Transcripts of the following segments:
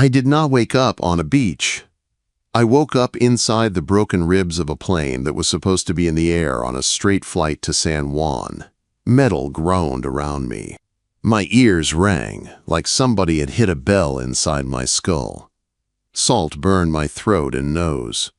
I did not wake up on a beach. I woke up inside the broken ribs of a plane that was supposed to be in the air on a straight flight to San Juan. Metal groaned around me. My ears rang like somebody had hit a bell inside my skull. Salt burned my throat and nose.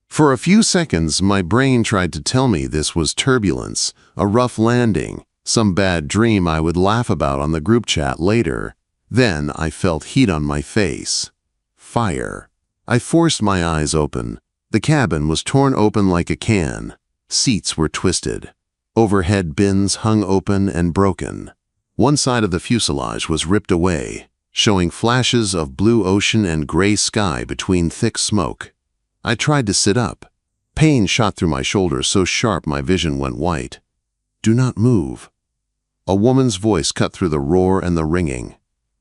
For a few seconds, my brain tried to tell me this was turbulence, a rough landing, some bad dream I would laugh about on the group chat later. Then I felt heat on my face. Fire. I forced my eyes open. The cabin was torn open like a can. Seats were twisted. Overhead bins hung open and broken. One side of the fuselage was ripped away, showing flashes of blue ocean and gray sky between thick smoke. I tried to sit up. Pain shot through my shoulders so sharp my vision went white. "Do not move." A woman's voice cut through the roar and the ringing.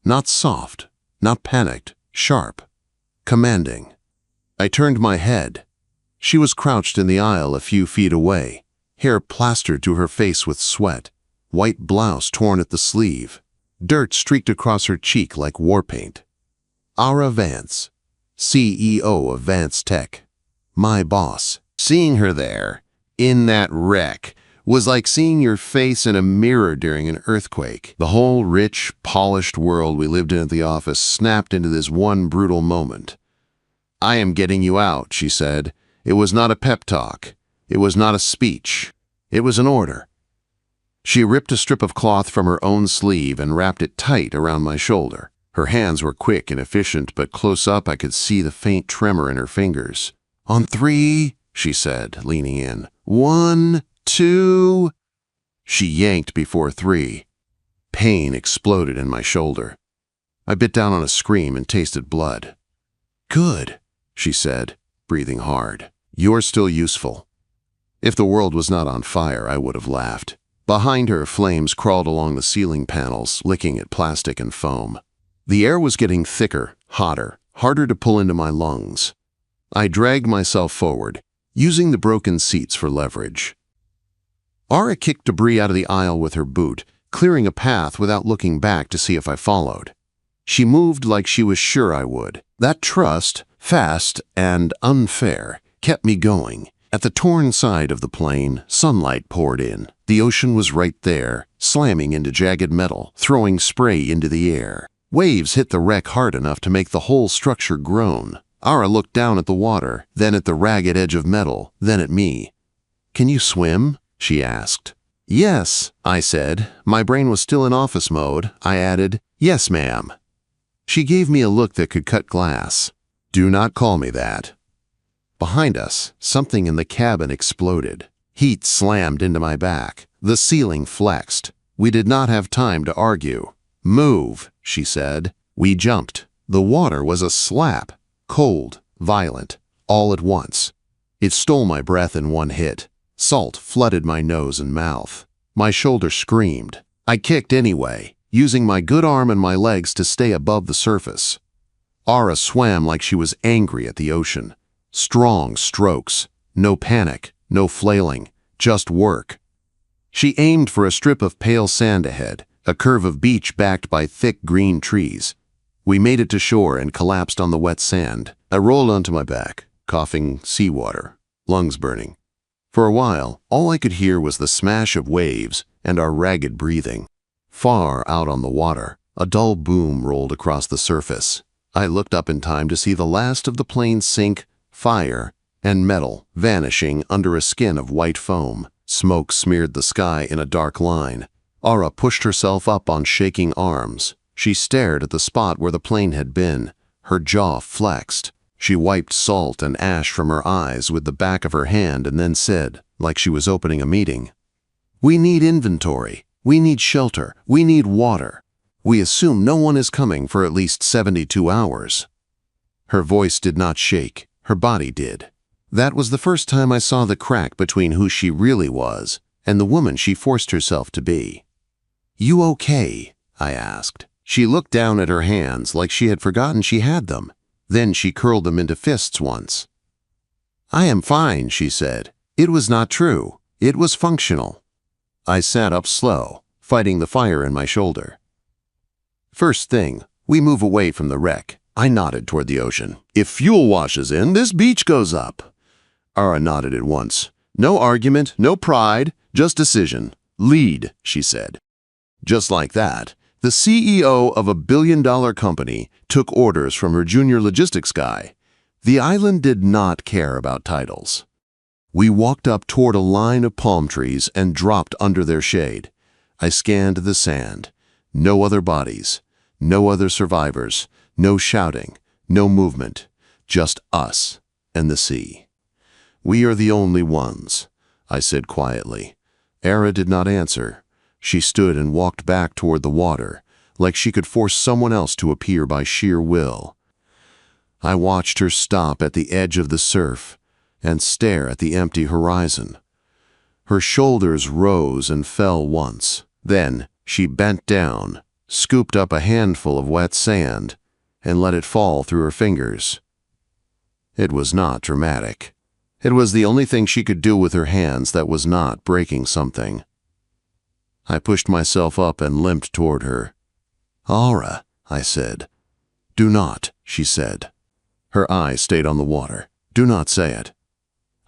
Not soft, not panicked, sharp. Commanding. I turned my head. She was crouched in the aisle a few feet away, hair plastered to her face with sweat, white blouse torn at the sleeve, dirt streaked across her cheek like war paint. Ara Vance, CEO of Vance Tech, my boss. Seeing her there, in that wreck, was like seeing your face in a mirror during an earthquake. The whole rich, polished world we lived in at the office snapped into this one brutal moment. "I am getting you out," she said. It was not a pep talk. It was not a speech. It was an order. She ripped a strip of cloth from her own sleeve and wrapped it tight around my shoulder. Her hands were quick and efficient, but close up I could see the faint tremor in her fingers. "On 3, she said, leaning in. 1, 2. She yanked before 3. Pain exploded in my shoulder. I bit down on a scream and tasted blood. "Good," she said, breathing hard. "You're still useful." If the world was not on fire, I would have laughed. Behind her, flames crawled along the ceiling panels, licking at plastic and foam. The air was getting thicker, hotter, harder to pull into my lungs. I dragged myself forward, using the broken seats for leverage. Ara kicked debris out of the aisle with her boot, clearing a path without looking back to see if I followed. She moved like she was sure I would. That trust, fast and unfair, kept me going. At the torn side of the plane, sunlight poured in. The ocean was right there, slamming into jagged metal, throwing spray into the air. Waves hit the wreck hard enough to make the whole structure groan. Ara looked down at the water, then at the ragged edge of metal, then at me. "Can you swim?" she asked. "Yes," I said. My brain was still in office mode. I added, "Yes, ma'am." She gave me a look that could cut glass. "Do not call me that." Behind us, something in the cabin exploded. Heat slammed into my back. The ceiling flexed. We did not have time to argue. "Move," she said. We jumped. The water was a slap. Cold, violent, all at once. It stole my breath in one hit. Salt flooded my nose and mouth. My shoulder screamed. I kicked anyway, using my good arm and my legs to stay above the surface. Ara swam like she was angry at the ocean. Strong strokes. No panic, no flailing, just work. She aimed for a strip of pale sand ahead, a curve of beach backed by thick green trees. We made it to shore and collapsed on the wet sand. I rolled onto my back, coughing seawater, lungs burning. For a while, all I could hear was the smash of waves and our ragged breathing. Far out on the water, a dull boom rolled across the surface. I looked up in time to see the last of the plane sink, fire, and metal vanishing under a skin of white foam. Smoke smeared the sky in a dark line. Ara pushed herself up on shaking arms. She stared at the spot where the plane had been. Her jaw flexed. She wiped salt and ash from her eyes with the back of her hand and then said, like she was opening a meeting, "We need inventory. We need shelter. We need water. We assume no one is coming for at least 72 hours. Her voice did not shake. Her body did. That was the first time I saw the crack between who she really was and the woman she forced herself to be. "You okay?" I asked. She looked down at her hands like she had forgotten she had them. Then she curled them into fists once. "I am fine," she said. It was not true. It was functional. I sat up slow, fighting the fire in my shoulder. "First thing, we move away from the wreck. I nodded toward the ocean. If fuel washes in, this beach goes up. Ara nodded at once. No argument, no pride, just decision. Lead, she said. Just like that, the CEO of a billion-dollar company took orders from her junior logistics guy. The island did not care about titles. We walked up toward a line of palm trees and dropped under their shade. I scanned the sand. No other bodies, no other survivors, no shouting, no movement, just us and the sea. We are the only ones, I said quietly. Ara did not answer. She stood and walked back toward the water, like she could force someone else to appear by sheer will. I watched her stop at the edge of the surf and stare at the empty horizon. Her shoulders rose and fell once. Then she bent down, scooped up a handful of wet sand, and let it fall through her fingers. It was not dramatic. It was the only thing she could do with her hands that was not breaking something. I pushed myself up and limped toward her. "Ara," I said. "Do not," she said. Her eyes stayed on the water. "Do not say it."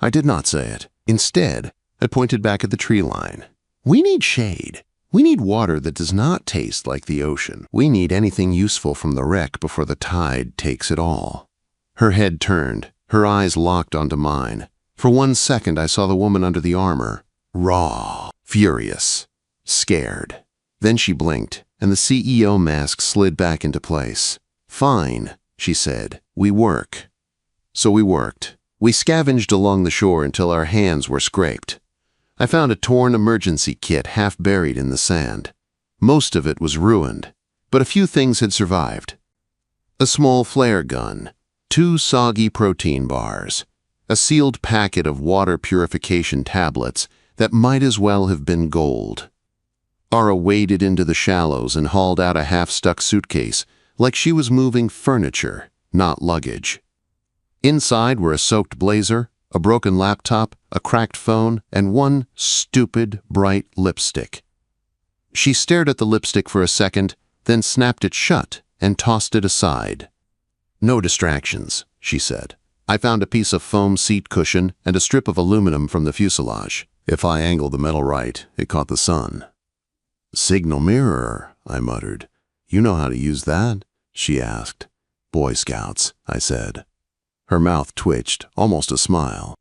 I did not say it. Instead, I pointed back at the tree line. "We need shade. We need water that does not taste like the ocean. We need anything useful from the wreck before the tide takes it all." Her head turned. Her eyes locked onto mine. For 1 second, I saw the woman under the armor. Raw, furious, scared. Then she blinked, and the CEO mask slid back into place. "Fine," she said. "We work." So we worked. We scavenged along the shore until our hands were scraped. I found a torn emergency kit half buried in the sand. Most of it was ruined, but a few things had survived. A small flare gun, 2 soggy protein bars, a sealed packet of water purification tablets that might as well have been gold. Ara waded into the shallows and hauled out a half-stuck suitcase, like she was moving furniture, not luggage. Inside were a soaked blazer, a broken laptop, a cracked phone, and 1 stupid, bright lipstick. She stared at the lipstick for a second, then snapped it shut and tossed it aside. "No distractions," she said. "I found a piece of foam seat cushion and a strip of aluminum from the fuselage. If I angled the metal right, it caught the sun." "Signal mirror," I muttered. "You know how to use that?" she asked. "Boy Scouts," I said. Her mouth twitched, almost a smile.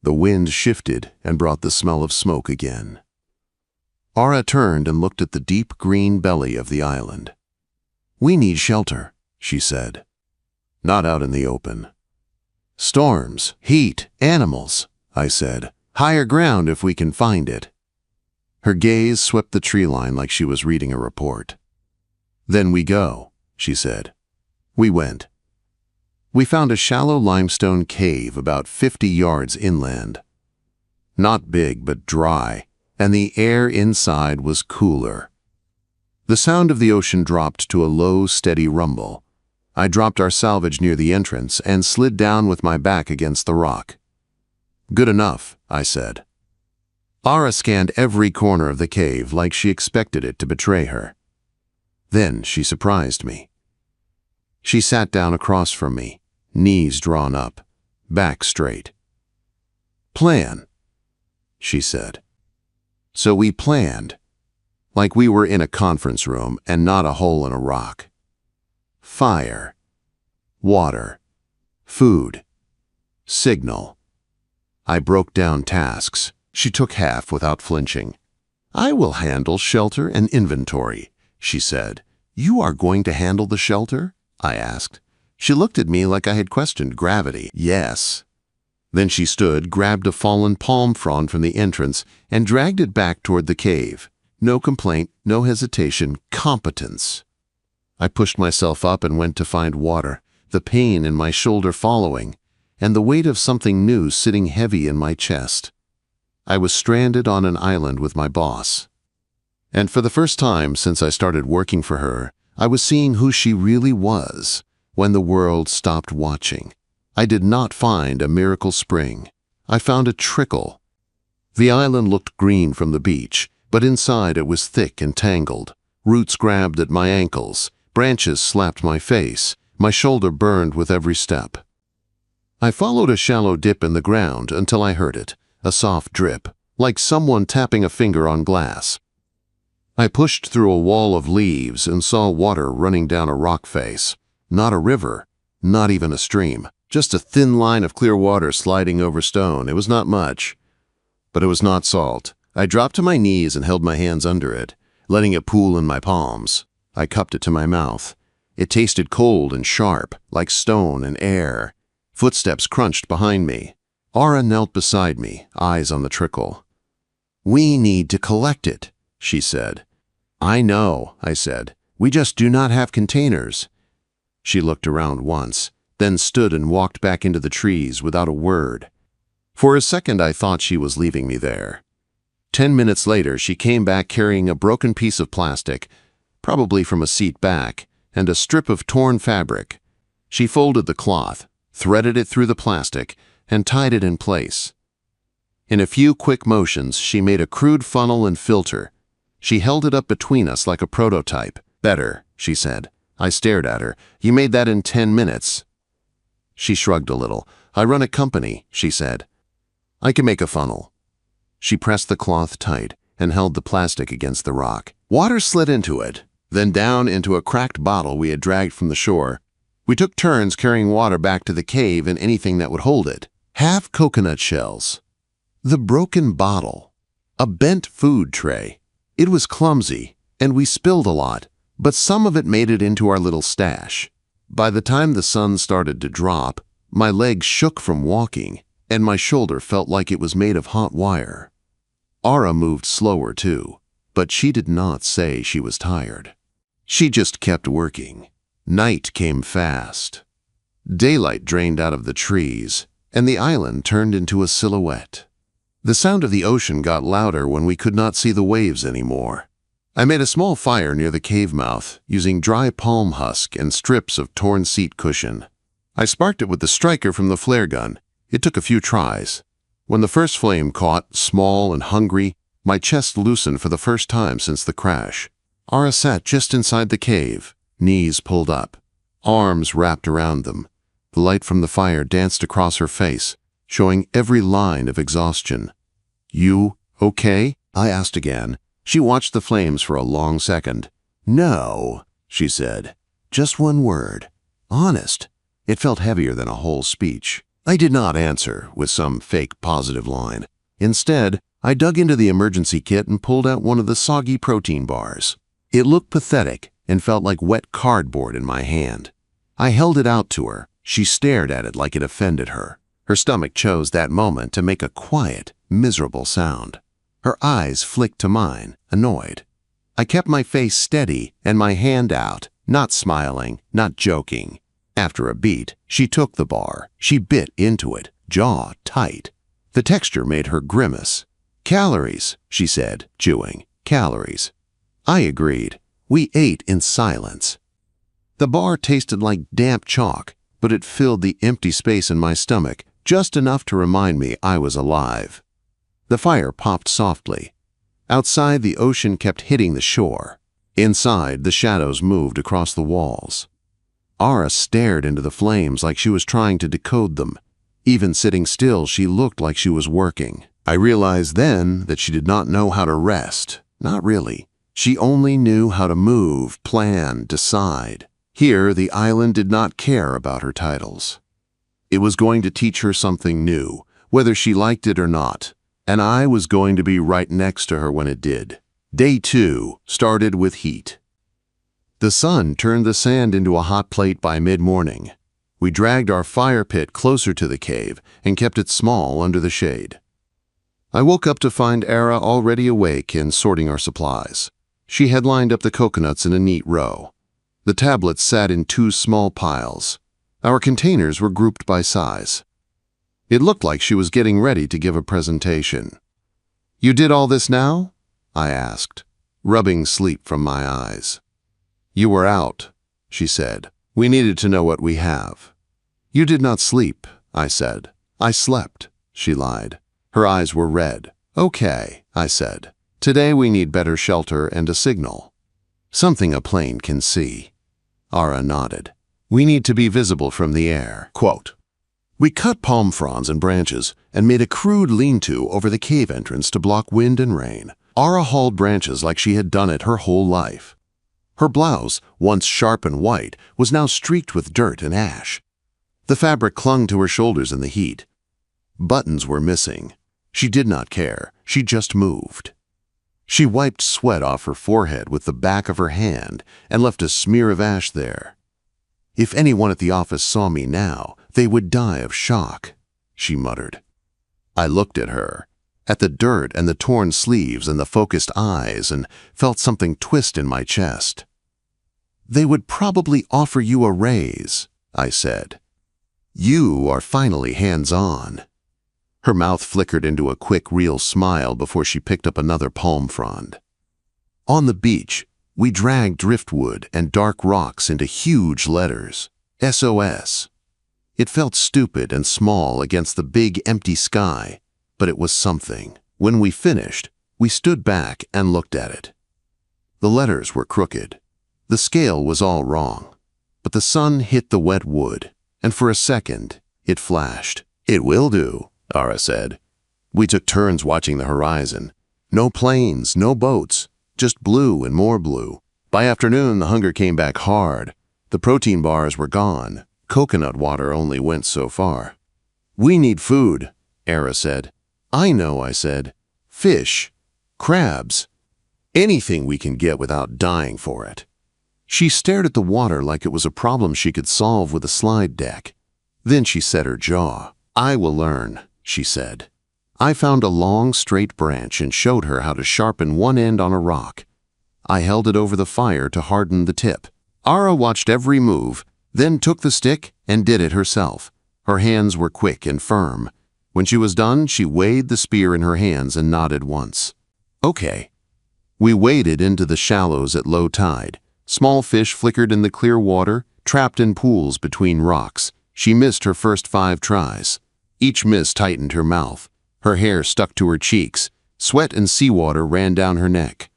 The wind shifted and brought the smell of smoke again. Ara turned and looked at the deep green belly of the island. "We need shelter," she said. "Not out in the open." "Storms, heat, animals," I said. "Higher ground if we can find it." Her gaze swept the tree line like she was reading a report. "Then we go," she said. We went. We found a shallow limestone cave about 50 yards inland. Not big, but dry, and the air inside was cooler. The sound of the ocean dropped to a low, steady rumble. I dropped our salvage near the entrance and slid down with my back against the rock. "Good enough," I said. Ara scanned every corner of the cave like she expected it to betray her. Then she surprised me. She sat down across from me, knees drawn up, back straight. "Plan," she said. So we planned, like we were in a conference room and not a hole in a rock. Fire, water, food, signal. I broke down tasks. She took half without flinching. "I will handle shelter and inventory," she said. "You are going to handle the shelter?" I asked. She looked at me like I had questioned gravity. "Yes." Then she stood, grabbed a fallen palm frond from the entrance, and dragged it back toward the cave. No complaint, no hesitation, competence. I pushed myself up and went to find water, the pain in my shoulder following, and the weight of something new sitting heavy in my chest. I was stranded on an island with my boss. And for the first time since I started working for her, I was seeing who she really was when the world stopped watching. I did not find a miracle spring. I found a trickle. The island looked green from the beach, but inside it was thick and tangled. Roots grabbed at my ankles, branches slapped my face, My shoulder burned with every step. I followed a shallow dip in the ground until I heard it, a soft drip, like someone tapping a finger on glass. I pushed through a wall of leaves and saw water running down a rock face. Not a river, not even a stream, just a thin line of clear water sliding over stone. It was not much, but it was not salt. I dropped to my knees and held my hands under it, letting it pool in my palms. I cupped it to my mouth. It tasted cold and sharp, like stone and air. Footsteps crunched behind me. Ara knelt beside me, eyes on the trickle. "We need to collect it," she said. "I know," I said. "We just do not have containers." She looked around once, then stood and walked back into the trees without a word. For a second I thought she was leaving me there. 10 minutes later she came back carrying a broken piece of plastic, probably from a seat back, and a strip of torn fabric. She folded the cloth, threaded it through the plastic, and tied it in place. In a few quick motions she made a crude funnel and filter. She held it up between us like a prototype. "Better," she said. I stared at her. "You made that in 10 minutes. She shrugged a little. "I run a company," she said. "I can make a funnel." She pressed the cloth tight and held the plastic against the rock. Water slid into it, then down into a cracked bottle we had dragged from the shore. We took turns carrying water back to the cave and anything that would hold it. Half coconut shells. The broken bottle. A bent food tray. It was clumsy, and we spilled a lot, but some of it made it into our little stash. By the time the sun started to drop, my legs shook from walking, and my shoulder felt like it was made of hot wire. Ara moved slower too, but she did not say she was tired. She just kept working. Night came fast. Daylight drained out of the trees, and the island turned into a silhouette. The sound of the ocean got louder when we could not see the waves anymore. I made a small fire near the cave mouth, using dry palm husk and strips of torn seat cushion. I sparked it with the striker from the flare gun. It took a few tries. When the first flame caught, small and hungry, my chest loosened for the first time since the crash. Ara sat just inside the cave, knees pulled up, arms wrapped around them. The light from the fire danced across her face, showing every line of exhaustion. "You okay?" I asked again. She watched the flames for a long second. "No," she said. "Just one word. Honest." It felt heavier than a whole speech. I did not answer with some fake positive line. Instead, I dug into the emergency kit and pulled out one of the soggy protein bars. It looked pathetic and felt like wet cardboard in my hand. I held it out to her. She stared at it like it offended her. Her stomach chose that moment to make a quiet, miserable sound. Her eyes flicked to mine, annoyed. I kept my face steady and my hand out, not smiling, not joking. After a beat, she took the bar. She bit into it, jaw tight. The texture made her grimace. "Calories," she said, chewing. "Calories." I agreed. We ate in silence. The bar tasted like damp chalk, but it filled the empty space in my stomach, just enough to remind me I was alive. The fire popped softly. Outside, the ocean kept hitting the shore. Inside, the shadows moved across the walls. Ara stared into the flames like she was trying to decode them. Even sitting still, she looked like she was working. I realized then that she did not know how to rest. Not really. She only knew how to move, plan, decide. Here, the island did not care about her titles. It was going to teach her something new, whether she liked it or not, and I was going to be right next to her when it did. Day 2 started with heat. The sun turned the sand into a hot plate by mid-morning. We dragged our fire pit closer to the cave and kept it small under the shade. I woke up to find Ara already awake and sorting our supplies. She had lined up the coconuts in a neat row. The tablets sat in 2 small piles. Our containers were grouped by size. It looked like she was getting ready to give a presentation. "You did all this now?" I asked, rubbing sleep from my eyes. "You were out," she said. "We needed to know what we have." "You did not sleep," I said. "I slept," she lied. Her eyes were red. "Okay," I said. "Today we need better shelter and a signal. Something a plane can see." Ara nodded. We need to be visible from the air. Quote, we cut palm fronds and branches and made a crude lean-to over the cave entrance to block wind and rain. Ara hauled branches like she had done it her whole life. Her blouse, once sharp and white, was now streaked with dirt and ash. The fabric clung to her shoulders in the heat. Buttons were missing. She did not care. She just moved. She wiped sweat off her forehead with the back of her hand and left a smear of ash there. If anyone at the office saw me now, they would die of shock, she muttered. I looked at her, at the dirt and the torn sleeves and the focused eyes, and felt something twist in my chest. They would probably offer you a raise, I said. You are finally hands-on. Her mouth flickered into a quick, real smile before she picked up another palm frond. On the beach, we dragged driftwood and dark rocks into huge letters, SOS. It felt stupid and small against the big, empty sky, but it was something. When we finished, we stood back and looked at it. The letters were crooked. The scale was all wrong, but the sun hit the wet wood, and for a second, it flashed. It will do, Ara said. We took turns watching the horizon. No planes, no boats, just blue and more blue. By afternoon, the hunger came back hard. The protein bars were gone. Coconut water only went so far. We need food, Ara said. I know, I said. Fish, crabs, anything we can get without dying for it. She stared at the water like it was a problem she could solve with a slide deck. Then she set her jaw. I will learn, she said. I found a long, straight branch and showed her how to sharpen one end on a rock. I held it over the fire to harden the tip. Ara watched every move, then took the stick and did it herself. Her hands were quick and firm. When she was done, she weighed the spear in her hands and nodded once. Okay. We waded into the shallows at low tide. Small fish flickered in the clear water, trapped in pools between rocks. She missed her first 5 tries. Each miss tightened her mouth. Her hair stuck to her cheeks. Sweat and seawater ran down her neck.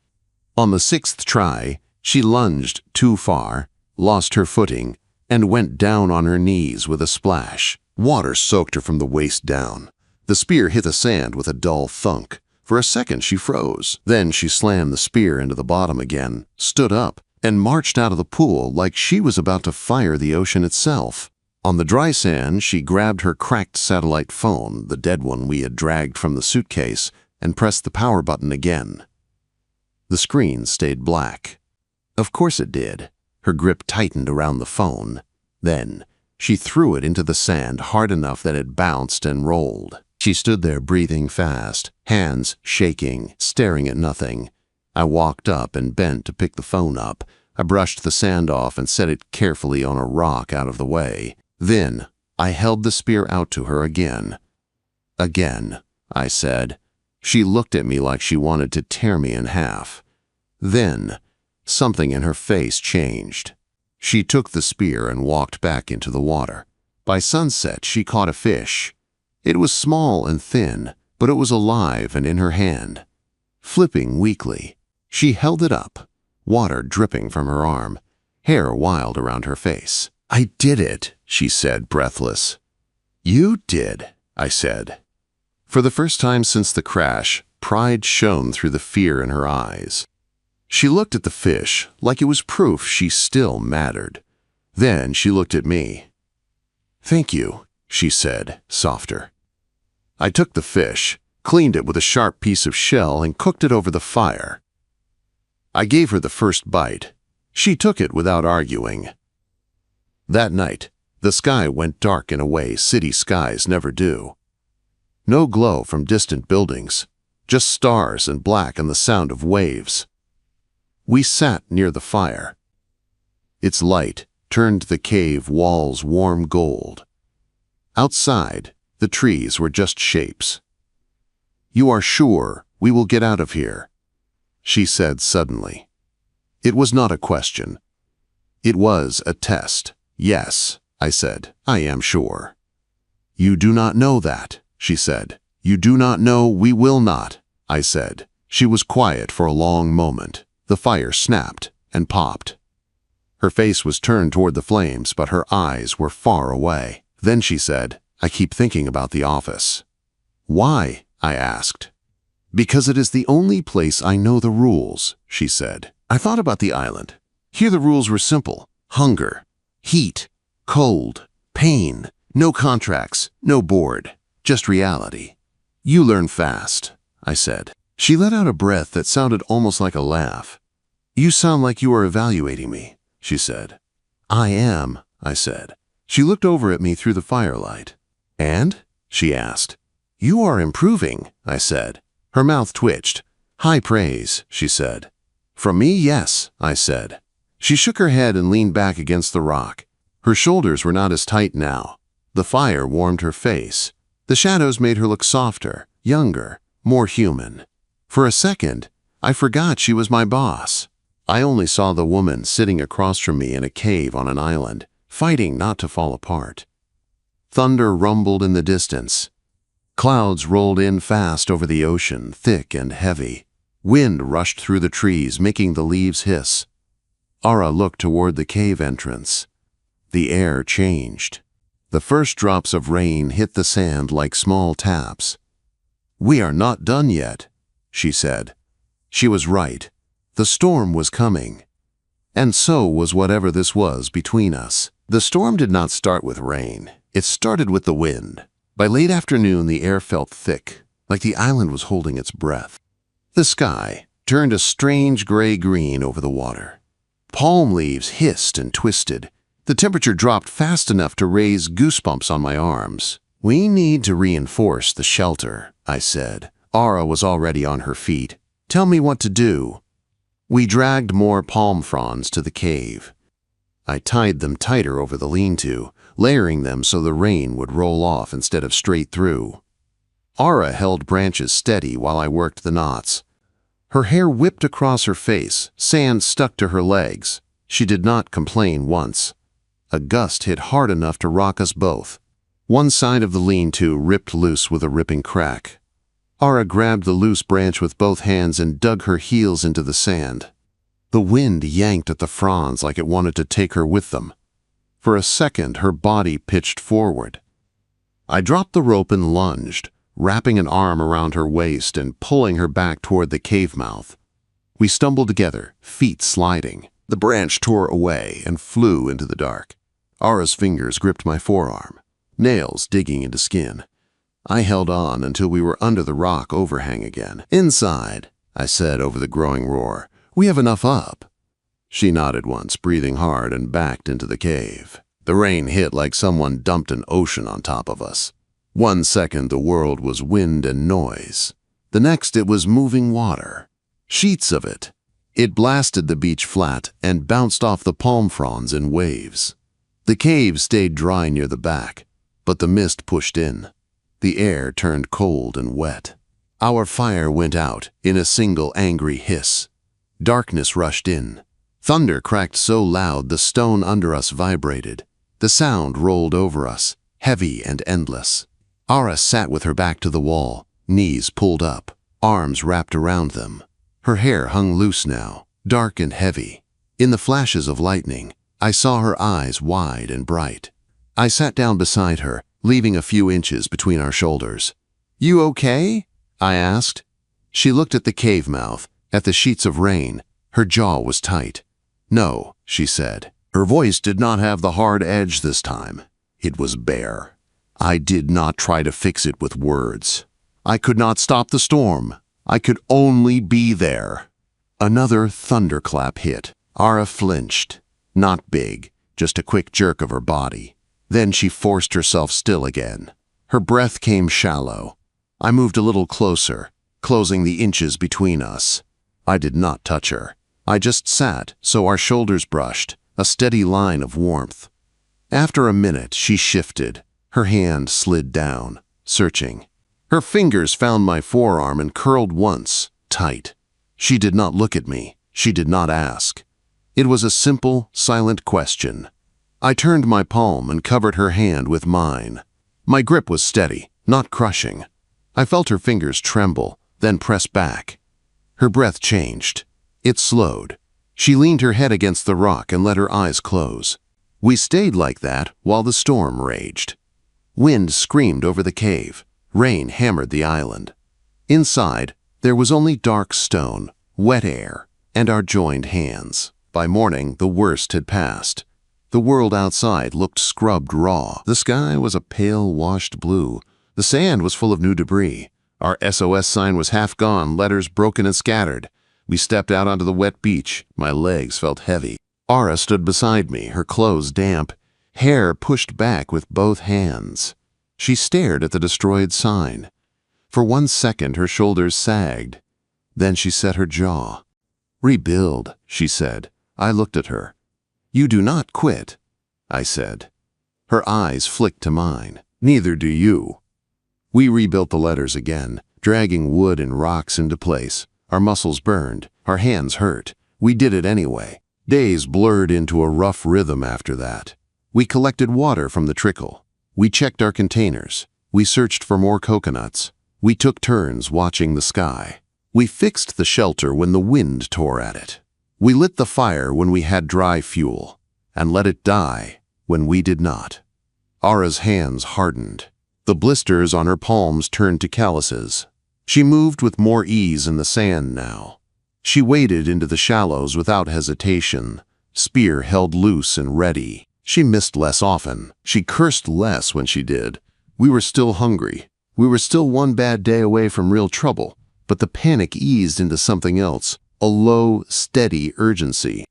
On the 6th try, she lunged too far, lost her footing, and went down on her knees with a splash. Water soaked her from the waist down. The spear hit the sand with a dull thunk. For a second, she froze. Then she slammed the spear into the bottom again, stood up, and marched out of the pool like she was about to fire the ocean itself. On the dry sand, she grabbed her cracked satellite phone, the dead one we had dragged from the suitcase, and pressed the power button again. The screen stayed black. Of course it did. Her grip tightened around the phone. Then, she threw it into the sand hard enough that it bounced and rolled. She stood there breathing fast, hands shaking, staring at nothing. I walked up and bent to pick the phone up. I brushed the sand off and set it carefully on a rock out of the way. Then, I held the spear out to her again. Again, I said. She looked at me like she wanted to tear me in half. Then, something in her face changed. She took the spear and walked back into the water. By sunset, she caught a fish. It was small and thin, but it was alive and in her hand. Flipping weakly, she held it up, water dripping from her arm, hair wild around her face. I did it, she said, breathless. You did, I said. For the first time since the crash, pride shone through the fear in her eyes. She looked at the fish like it was proof she still mattered. Then she looked at me. Thank you, she said, softer. I took the fish, cleaned it with a sharp piece of shell, and cooked it over the fire. I gave her the first bite. She took it without arguing. That night, the sky went dark in a way city skies never do. No glow from distant buildings, just stars and black and the sound of waves. We sat near the fire. Its light turned the cave walls warm gold. Outside, the trees were just shapes. You are sure we will get out of here? She said suddenly. It was not a question. It was a test. Yes, I said, I am sure. You do not know that, she said. You do not know we will not, I said. She was quiet for a long moment. The fire snapped and popped. Her face was turned toward the flames, but her eyes were far away. Then she said, "I keep thinking about the office." "Why?" I asked. "Because it is the only place I know the rules," she said. I thought about the island. Here the rules were simple. Hunger, heat, cold, pain, no contracts, no board, just reality. "You learn fast," I said. She let out a breath that sounded almost like a laugh. "You sound like you are evaluating me," she said. "I am," I said. She looked over at me through the firelight. "And?" she asked. "You are improving," I said. Her mouth twitched. "High praise," she said. "From me, yes," I said. She shook her head and leaned back against the rock. Her shoulders were not as tight now. The fire warmed her face. The shadows made her look softer, younger, more human. For a second, I forgot she was my boss. I only saw the woman sitting across from me in a cave on an island, fighting not to fall apart. Thunder rumbled in the distance. Clouds rolled in fast over the ocean, thick and heavy. Wind rushed through the trees, making the leaves hiss. Ara looked toward the cave entrance. The air changed. The first drops of rain hit the sand like small taps. "We are not done yet," she said. She was right. The storm was coming. And so was whatever this was between us. The storm did not start with rain. It started with the wind. By late afternoon, the air felt thick, like the island was holding its breath. The sky turned a strange gray-green over the water. Palm leaves hissed and twisted. The temperature dropped fast enough to raise goosebumps on my arms. "We need to reinforce the shelter," I said. Ara was already on her feet. "Tell me what to do." We dragged more palm fronds to the cave. I tied them tighter over the lean-to, layering them so the rain would roll off instead of straight through. Ara held branches steady while I worked the knots. Her hair whipped across her face, sand stuck to her legs. She did not complain once. A gust hit hard enough to rock us both. One side of the lean-to ripped loose with a ripping crack. Ara grabbed the loose branch with both hands and dug her heels into the sand. The wind yanked at the fronds like it wanted to take her with them. For a second, her body pitched forward. I dropped the rope and lunged, wrapping an arm around her waist and pulling her back toward the cave mouth. We stumbled together, feet sliding. The branch tore away and flew into the dark. Ara's fingers gripped my forearm, nails digging into skin. I held on until we were under the rock overhang again. "Inside," I said over the growing roar. "We have enough up." She nodded once, breathing hard, and backed into the cave. The rain hit like someone dumped an ocean on top of us. One second the world was wind and noise. The next it was moving water. Sheets of it. It blasted the beach flat and bounced off the palm fronds in waves. The cave stayed dry near the back, but the mist pushed in. The air turned cold and wet. Our fire went out in a single angry hiss. Darkness rushed in. Thunder cracked so loud the stone under us vibrated. The sound rolled over us, heavy and endless. Ara sat with her back to the wall, knees pulled up, arms wrapped around them. Her hair hung loose now, dark and heavy. In the flashes of lightning, I saw her eyes wide and bright. I sat down beside her, leaving a few inches between our shoulders. "You okay?" I asked. She looked at the cave mouth, at the sheets of rain. Her jaw was tight. "No," she said. Her voice did not have the hard edge this time. It was bare. I did not try to fix it with words. I could not stop the storm. I could only be there. Another thunderclap hit. Ara flinched. Not big, just a quick jerk of her body. Then she forced herself still again. Her breath came shallow. I moved a little closer, closing the inches between us. I did not touch her. I just sat, so our shoulders brushed, a steady line of warmth. After a minute, she shifted. Her hand slid down, searching. Her fingers found my forearm and curled once, tight. She did not look at me. She did not ask. It was a simple, silent question. I turned my palm and covered her hand with mine. My grip was steady, not crushing. I felt her fingers tremble, then press back. Her breath changed. It slowed. She leaned her head against the rock and let her eyes close. We stayed like that while the storm raged. Wind screamed over the cave. Rain hammered the island. Inside, there was only dark stone, wet air, and our joined hands. By morning, the worst had passed. The world outside looked scrubbed raw. The sky was a pale, washed blue. The sand was full of new debris. Our SOS sign was half gone, letters broken and scattered. We stepped out onto the wet beach. My legs felt heavy. Ara stood beside me, her clothes damp, hair pushed back with both hands. She stared at the destroyed sign. For 1 second, her shoulders sagged. Then she set her jaw. "Rebuild," she said. I looked at her. "You do not quit," I said. Her eyes flicked to mine. "Neither do you." We rebuilt the letters again, dragging wood and rocks into place. Our muscles burned. Our hands hurt. We did it anyway. Days blurred into a rough rhythm after that. We collected water from the trickle. We checked our containers. We searched for more coconuts. We took turns watching the sky. We fixed the shelter when the wind tore at it. We lit the fire when we had dry fuel, and let it die when we did not. Ara's hands hardened. The blisters on her palms turned to calluses. She moved with more ease in the sand now. She waded into the shallows without hesitation, spear held loose and ready. She missed less often. She cursed less when she did. We were still hungry. We were still one bad day away from real trouble, but the panic eased into something else, a low, steady urgency.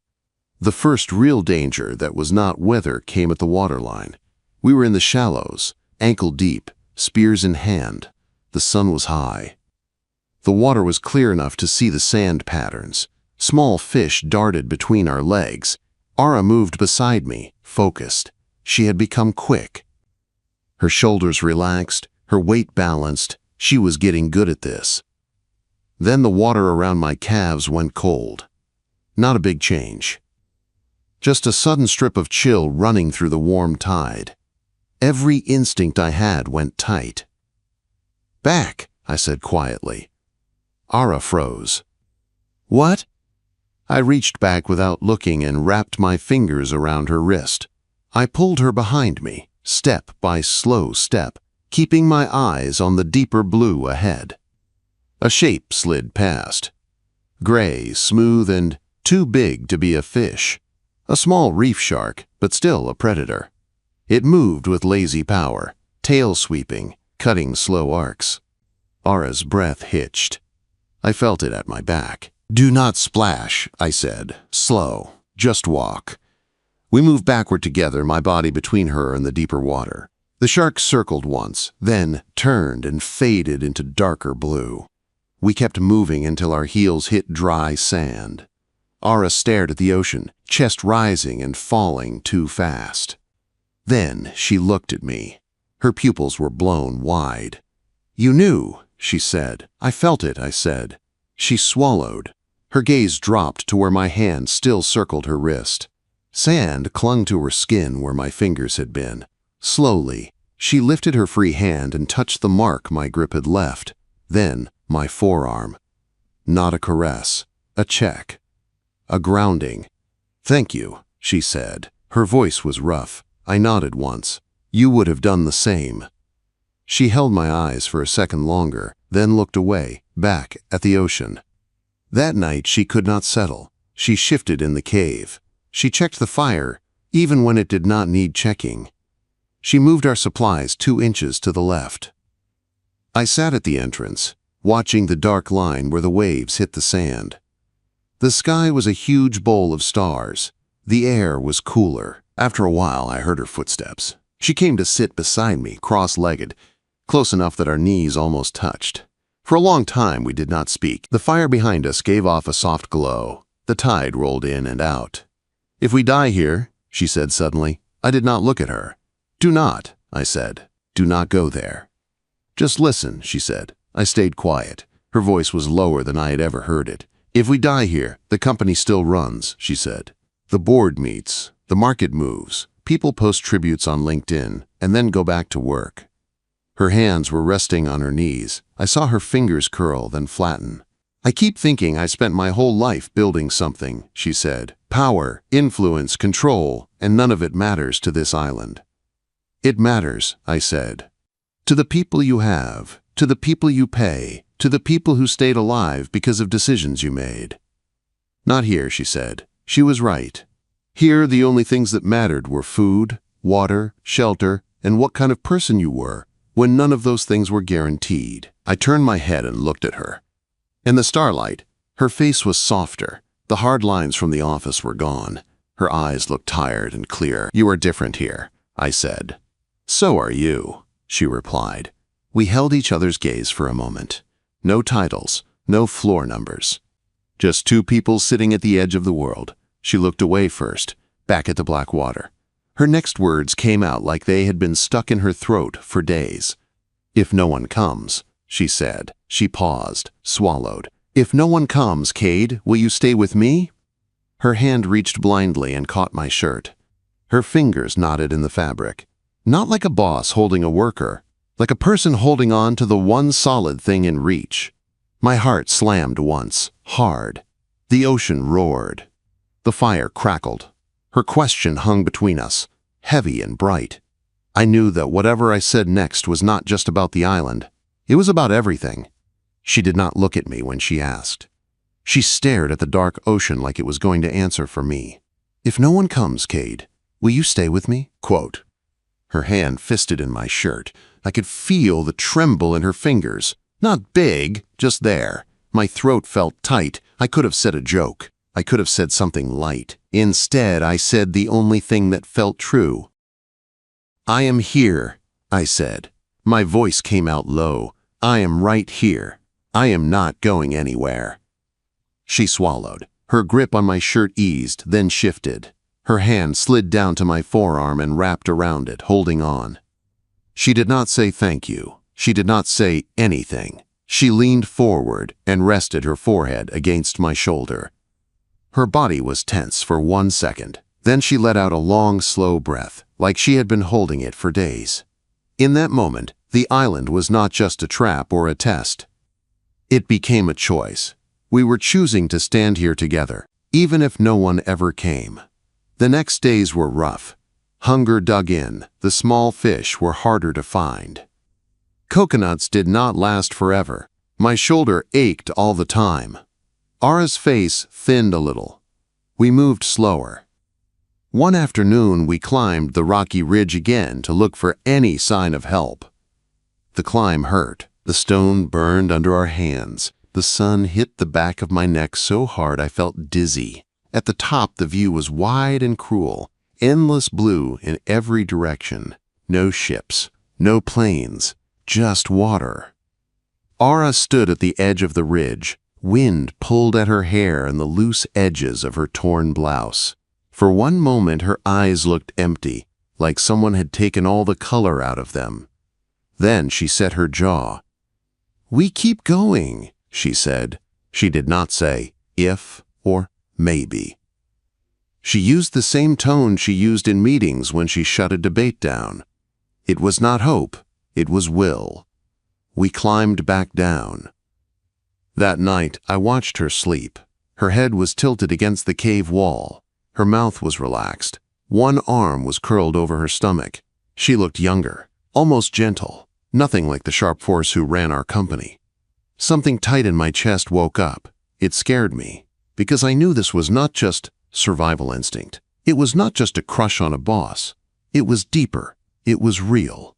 The first real danger that was not weather came at the waterline. We were in the shallows, ankle deep, spears in hand. The sun was high. The water was clear enough to see the sand patterns. Small fish darted between our legs. Ara moved beside me, focused. She had become quick. Her shoulders relaxed, her weight balanced. She was getting good at this. Then the water around my calves went cold. Not a big change. Just a sudden strip of chill running through the warm tide. Every instinct I had went tight. "Back," I said quietly. Ara froze. "What?" I reached back without looking and wrapped my fingers around her wrist. I pulled her behind me, step by slow step, keeping my eyes on the deeper blue ahead. A shape slid past. Gray, smooth, and too big to be a fish. A small reef shark, but still a predator. It moved with lazy power, tail sweeping, cutting slow arcs. Ara's breath hitched. I felt it at my back. "Do not splash," I said. "Slow. Just walk." We moved backward together, my body between her and the deeper water. The shark circled once, then turned and faded into darker blue. We kept moving until our heels hit dry sand. Ara stared at the ocean, chest rising and falling too fast. Then she looked at me. Her pupils were blown wide. "You knew," she said. "I felt it," I said. She swallowed. Her gaze dropped to where my hand still circled her wrist. Sand clung to her skin where my fingers had been. Slowly, she lifted her free hand and touched the mark my grip had left. Then, my forearm. Not a caress. A check. A grounding. "Thank you," she said. Her voice was rough. I nodded once. "You would have done the same." She held my eyes for a second longer, then looked away, back at the ocean. That night she could not settle. She shifted in the cave. She checked the fire, even when it did not need checking. She moved our supplies 2 inches to the left. I sat at the entrance, watching the dark line where the waves hit the sand. The sky was a huge bowl of stars. The air was cooler. After a while, I heard her footsteps. She came to sit beside me, cross-legged, close enough that our knees almost touched. For a long time, we did not speak. The fire behind us gave off a soft glow. The tide rolled in and out. "If we die here," she said suddenly. I did not look at her. "Do not," I said. "Do not go there." "Just listen," she said. I stayed quiet. Her voice was lower than I had ever heard it. "If we die here, the company still runs," she said. "The board meets, the market moves, people post tributes on LinkedIn, and then go back to work." Her hands were resting on her knees. I saw her fingers curl, then flatten. I keep thinking I spent my whole life building something, she said. Power, influence, control, and none of it matters to this island. It matters, I said. To the people you have, to the people you pay, to the people who stayed alive because of decisions you made. Not here, she said. She was right. Here, the only things that mattered were food, water, shelter, and what kind of person you were, when none of those things were guaranteed. I turned my head and looked at her. In the starlight, her face was softer. The hard lines from the office were gone. Her eyes looked tired and clear. You are different here, I said. So are you, she replied. We held each other's gaze for a moment. No titles, no floor numbers. Just two people sitting at the edge of the world. She looked away first, back at the black water. Her next words came out like they had been stuck in her throat for days. If no one comes, she said. She paused, swallowed. If no one comes, Cade, will you stay with me? Her hand reached blindly and caught my shirt. Her fingers knotted in the fabric. Not like a boss holding a worker, like a person holding on to the one solid thing in reach. My heart slammed once, hard. The ocean roared. The fire crackled. Her question hung between us, heavy and bright. I knew that whatever I said next was not just about the island. It was about everything. She did not look at me when she asked. She stared at the dark ocean like it was going to answer for me. If no one comes, Cade, will you stay with me? Quote. Her hand fisted in my shirt. I could feel the tremble in her fingers. Not big, just there. My throat felt tight. I could have said a joke. I could have said something light. Instead, I said the only thing that felt true. I am here, I said. My voice came out low. I am right here. I am not going anywhere. She swallowed. Her grip on my shirt eased, then shifted. Her hand slid down to my forearm and wrapped around it, holding on. She did not say thank you. She did not say anything. She leaned forward and rested her forehead against my shoulder. Her body was tense for 1 second. Then she let out a long, slow breath, like she had been holding it for days. In that moment, the island was not just a trap or a test. It became a choice. We were choosing to stand here together, even if no one ever came. The next days were rough. Hunger dug in. The small fish were harder to find. Coconuts did not last forever. My shoulder ached all the time. Ara's face thinned a little. We moved slower. One afternoon, we climbed the rocky ridge again to look for any sign of help. The climb hurt. The stone burned under our hands. The sun hit the back of my neck so hard I felt dizzy. At the top, the view was wide and cruel, endless blue in every direction. No ships, no planes, just water. Ara stood at the edge of the ridge. Wind pulled at her hair and the loose edges of her torn blouse. For one moment, her eyes looked empty, like someone had taken all the color out of them. Then she set her jaw. We keep going, she said. She did not say if or maybe. She used the same tone she used in meetings when she shut a debate down. It was not hope, it was will. We climbed back down. That night, I watched her sleep. Her head was tilted against the cave wall. Her mouth was relaxed. One arm was curled over her stomach. She looked younger, almost gentle, nothing like the sharp force who ran our company. Something tight in my chest woke up. It scared me, because I knew this was not just survival instinct. It was not just a crush on a boss. It was deeper. It was real.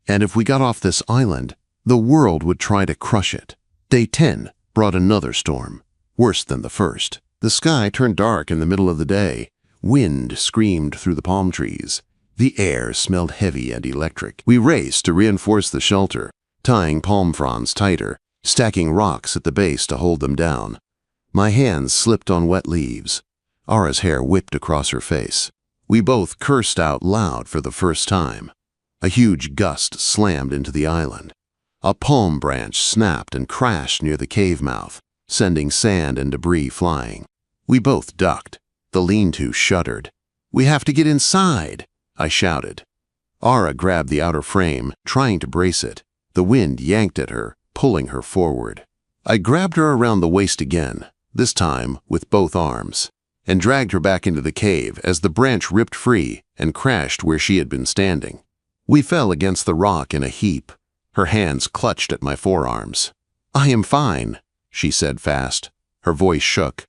And if we got off this island, the world would try to crush it. Day 10 brought another storm, worse than the first. The sky turned dark in the middle of the day. Wind screamed through the palm trees. The air smelled heavy and electric. We raced to reinforce the shelter, tying palm fronds tighter, stacking rocks at the base to hold them down. My hands slipped on wet leaves. Ara's hair whipped across her face. We both cursed out loud for the first time. A huge gust slammed into the island. A palm branch snapped and crashed near the cave mouth, sending sand and debris flying. We both ducked. The lean-to shuddered. We have to get inside, I shouted. Ara grabbed the outer frame, trying to brace it. The wind yanked at her, pulling her forward. I grabbed her around the waist again, this time with both arms, and dragged her back into the cave as the branch ripped free and crashed where she had been standing. We fell against the rock in a heap. Her hands clutched at my forearms. "I am fine," she said fast. Her voice shook.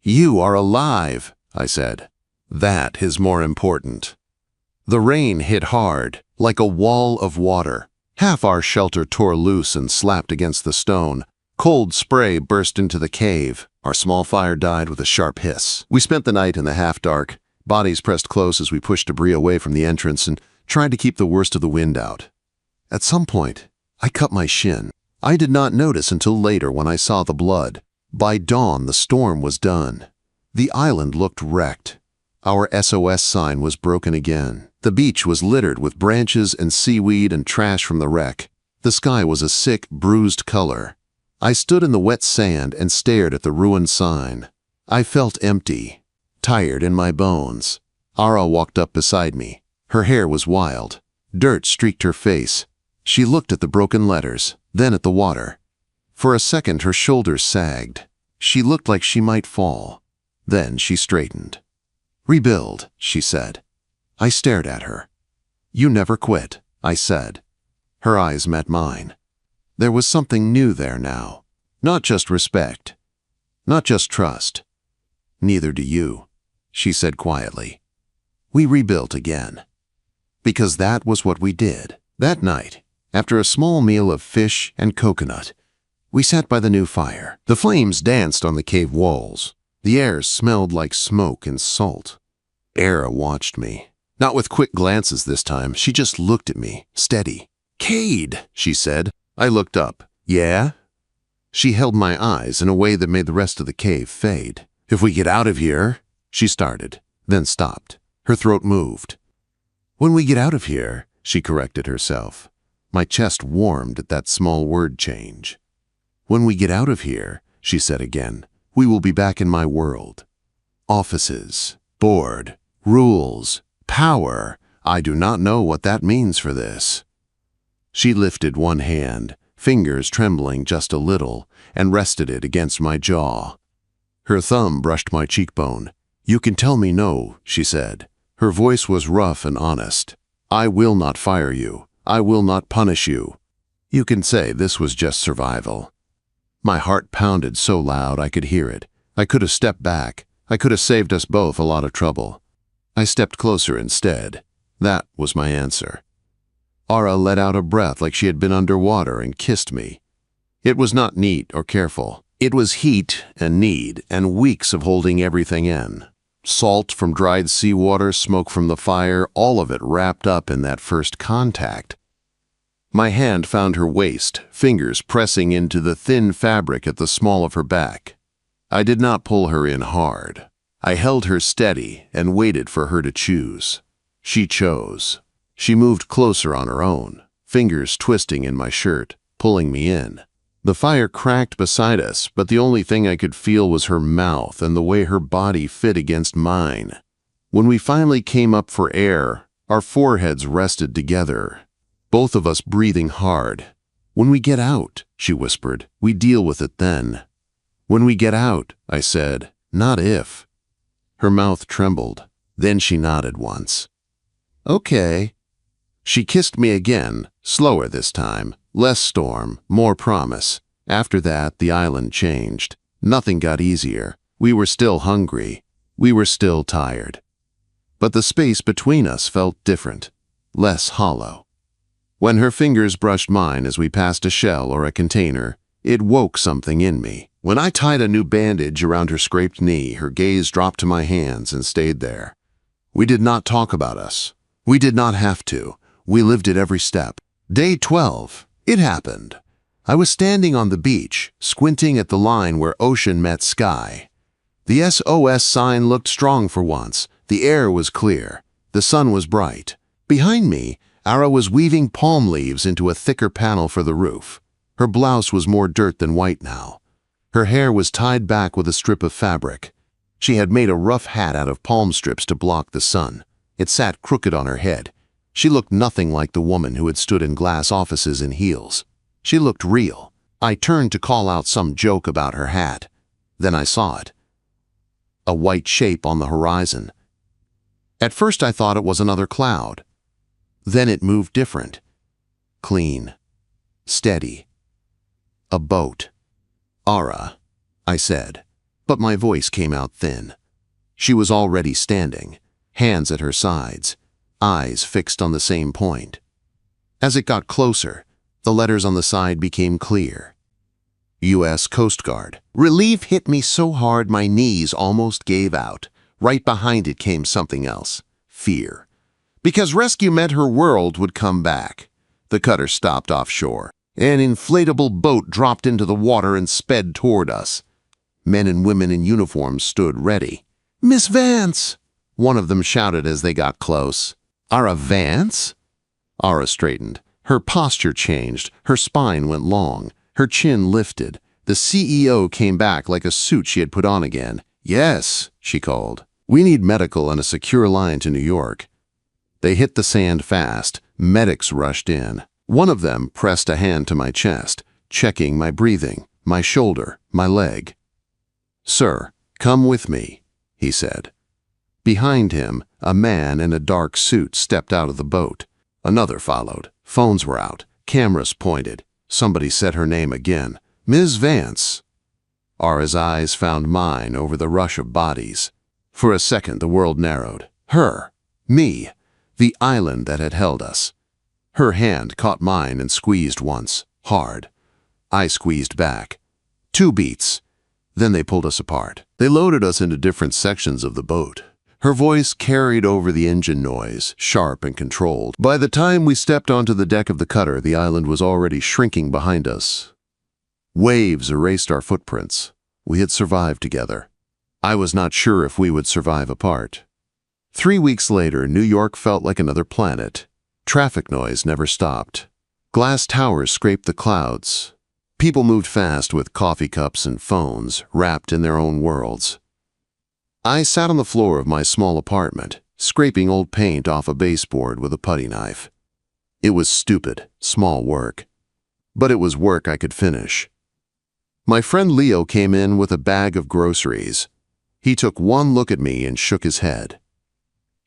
"You are alive," I said. "That is more important." The rain hit hard, like a wall of water. Half our shelter tore loose and slapped against the stone. Cold spray burst into the cave. Our small fire died with a sharp hiss. We spent the night in the half-dark, bodies pressed close as we pushed debris away from the entrance and tried to keep the worst of the wind out. At some point, I cut my shin. I did not notice until later when I saw the blood. By dawn, the storm was done. The island looked wrecked. Our SOS sign was broken again. The beach was littered with branches and seaweed and trash from the wreck. The sky was a sick, bruised color. I stood in the wet sand and stared at the ruined sign. I felt empty, tired in my bones. Ara walked up beside me. Her hair was wild. Dirt streaked her face. She looked at the broken letters, then at the water. For a second, her shoulders sagged. She looked like she might fall. Then she straightened. "Rebuild," she said. I stared at her. "You never quit," I said. Her eyes met mine. There was something new there now. Not just respect. Not just trust. "Neither do you," she said quietly. We rebuilt again. Because that was what we did. That night, after a small meal of fish and coconut, we sat by the new fire. The flames danced on the cave walls. The air smelled like smoke and salt. Era watched me. Not with quick glances this time, she just looked at me, steady. "Cade," she said. I looked up. "Yeah?" She held my eyes in a way that made the rest of the cave fade. "If we get out of here," she started, then stopped. Her throat moved. "When we get out of here," she corrected herself. My chest warmed at that small word change. "When we get out of here," she said again, "we will be back in my world. Offices, board, rules, power. I do not know what that means for this." She lifted one hand, fingers trembling just a little, and rested it against my jaw. Her thumb brushed my cheekbone. "You can tell me no," she said. Her voice was rough and honest. "I will not fire you. I will not punish you. You can say this was just survival." My heart pounded so loud I could hear it. I could have stepped back. I could have saved us both a lot of trouble. I stepped closer instead. That was my answer. Ara let out a breath like she had been underwater and kissed me. It was not neat or careful. It was heat and need and weeks of holding everything in. Salt from dried seawater, smoke from the fire, all of it wrapped up in that first contact. My hand found her waist, fingers pressing into the thin fabric at the small of her back. I did not pull her in hard. I held her steady and waited for her to choose. She chose. She moved closer on her own, fingers twisting in my shirt, pulling me in. The fire cracked beside us, but the only thing I could feel was her mouth and the way her body fit against mine. When we finally came up for air, our foreheads rested together, both of us breathing hard. "When we get out," she whispered, "we deal with it then." "When we get out," I said, "not if." Her mouth trembled. Then she nodded once. "Okay." She kissed me again, slower this time, less storm, more promise. After that, the island changed. Nothing got easier. We were still hungry. We were still tired. But the space between us felt different, less hollow. When her fingers brushed mine as we passed a shell or a container, it woke something in me. When I tied a new bandage around her scraped knee, her gaze dropped to my hands and stayed there. We did not talk about us. We did not have to. We lived it every step. Day 12. It happened. I was standing on the beach, squinting at the line where ocean met sky. The SOS sign looked strong for once. The air was clear. The sun was bright. Behind me, Ara was weaving palm leaves into a thicker panel for the roof. Her blouse was more dirt than white now. Her hair was tied back with a strip of fabric. She had made a rough hat out of palm strips to block the sun. It sat crooked on her head. She looked nothing like the woman who had stood in glass offices in heels. She looked real. I turned to call out some joke about her hat. Then I saw it. A white shape on the horizon. At first I thought it was another cloud. Then it moved different. Clean. Steady. A boat. "Ara," I said, but my voice came out thin. She was already standing, hands at her sides, eyes fixed on the same point. As it got closer, the letters on the side became clear. U.S. Coast Guard. Relief hit me so hard my knees almost gave out. Right behind it came something else. Fear. Because rescue meant her world would come back. The cutter stopped offshore. An inflatable boat dropped into the water and sped toward us. Men and women in uniforms stood ready. "Miss Vance!" one of them shouted as they got close. "Ara Vance?" Ara straightened. Her posture changed. Her spine went long. Her chin lifted. The CEO came back like a suit she had put on again. "Yes," she called. "We need medical and a secure line to New York." They hit the sand fast. Medics rushed in. One of them pressed a hand to my chest, checking my breathing, my shoulder, my leg. "Sir, come with me," he said. Behind him, a man in a dark suit stepped out of the boat. Another followed. Phones were out. Cameras pointed. Somebody said her name again. "Ms. Vance." Ara's eyes found mine over the rush of bodies. For a second, the world narrowed. Her. Me. The island that had held us. Her hand caught mine and squeezed once. Hard. I squeezed back. 2 beats. Then they pulled us apart. They loaded us into different sections of the boat. Her voice carried over the engine noise, sharp and controlled. By the time we stepped onto the deck of the cutter, the island was already shrinking behind us. Waves erased our footprints. We had survived together. I was not sure if we would survive apart. 3 weeks later, New York felt like another planet. Traffic noise never stopped. Glass towers scraped the clouds. People moved fast with coffee cups and phones, wrapped in their own worlds. I sat on the floor of my small apartment, scraping old paint off a baseboard with a putty knife. It was stupid, small work. But it was work I could finish. My friend Leo came in with a bag of groceries. He took one look at me and shook his head.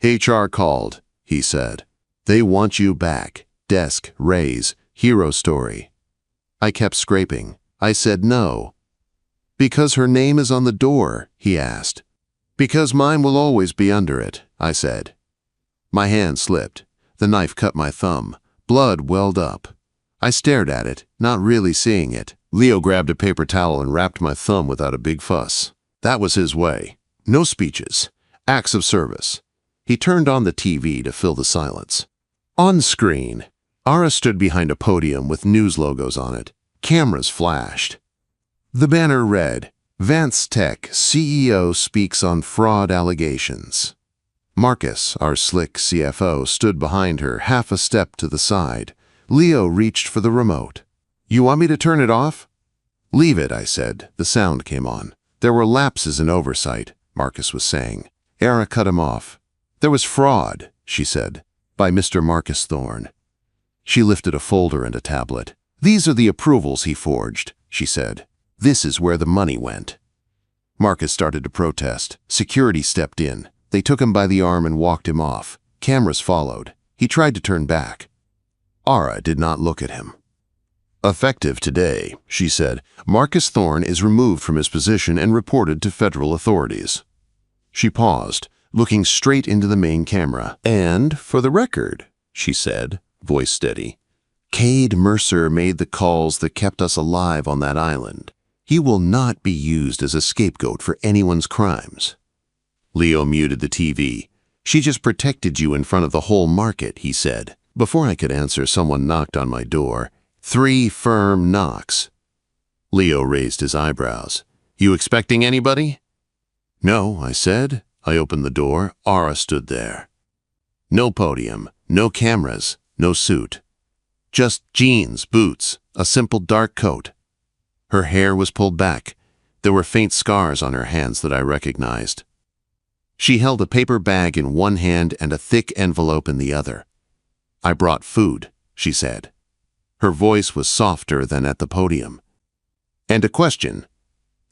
"HR called," he said. "They want you back. Desk, raise, hero story." I kept scraping. I said no. "Because her name is on the door," he asked. "Because mine will always be under it," I said. My hand slipped. The knife cut my thumb. Blood welled up. I stared at it, not really seeing it. Leo grabbed a paper towel and wrapped my thumb without a big fuss. That was his way. No speeches. Acts of service. He turned on the TV to fill the silence. On screen, Ara stood behind a podium with news logos on it. Cameras flashed. The banner read, "Vance Tech CEO speaks on fraud allegations." Marcus, our slick CFO, stood behind her, half a step to the side. Leo reached for the remote. "You want me to turn it off?" "Leave it," I said. The sound came on. "There were lapses in oversight," Marcus was saying. Ara cut him off. "There was fraud," she said, "by Mr. Marcus Thorne." She lifted a folder and a tablet. "These are the approvals he forged," she said. "This is where the money went." Marcus started to protest. Security stepped in. They took him by the arm and walked him off. Cameras followed. He tried to turn back. Ara did not look at him. "Effective today," she said, "Marcus Thorne is removed from his position and reported to federal authorities." She paused, looking straight into the main camera. "And, for the record," she said, voice steady, "Cade Mercer made the calls that kept us alive on that island. He will not be used as a scapegoat for anyone's crimes." Leo muted the TV. "She just protected you in front of the whole market," he said. Before I could answer, someone knocked on my door. 3 firm knocks. Leo raised his eyebrows. "You expecting anybody?" "No," I said. I opened the door. Ara stood there. No podium, no cameras, no suit. Just jeans, boots, a simple dark coat. Her hair was pulled back. There were faint scars on her hands that I recognized. She held a paper bag in one hand and a thick envelope in the other. "I brought food," she said. Her voice was softer than at the podium. And a question.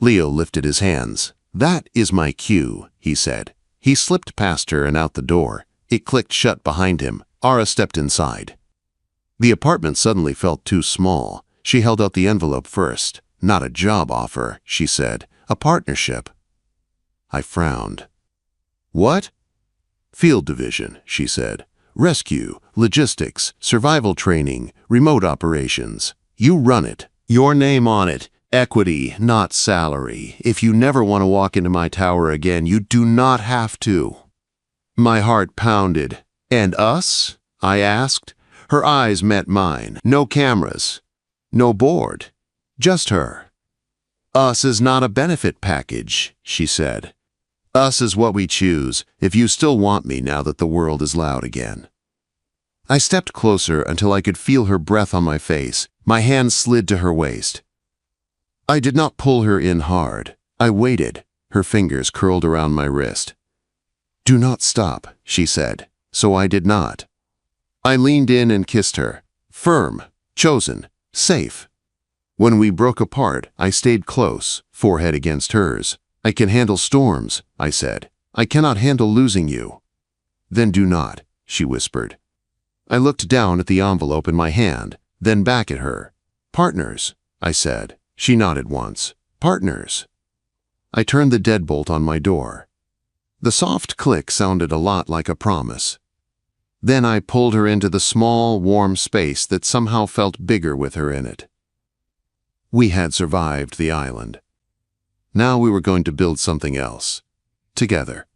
Leo lifted his hands. That is my cue, he said. He slipped past her and out the door. It clicked shut behind him. Ara stepped inside. The apartment suddenly felt too small. She held out the envelope first. Not a job offer, she said. A partnership. I frowned. What? Field division, she said. Rescue, logistics, survival training, remote operations. You run it. Your name on it. Equity, not salary. If you never want to walk into my tower again, you do not have to. My heart pounded. And us? I asked. Her eyes met mine. No cameras. No board. Just her. Us is not a benefit package, she said. Us is what we choose, if you still want me now that the world is loud again. I stepped closer until I could feel her breath on my face. My hand slid to her waist. I did not pull her in hard. I waited. Her fingers curled around my wrist. Do not stop, she said, so I did not. I leaned in and kissed her. Firm, chosen, safe. When we broke apart, I stayed close, forehead against hers. I can handle storms, I said. I cannot handle losing you. Then do not, she whispered. I looked down at the envelope in my hand, then back at her. Partners, I said. She nodded once. Partners. I turned the deadbolt on my door. The soft click sounded a lot like a promise. Then I pulled her into the small, warm space that somehow felt bigger with her in it. We had survived the island. Now we were going to build something else. Together.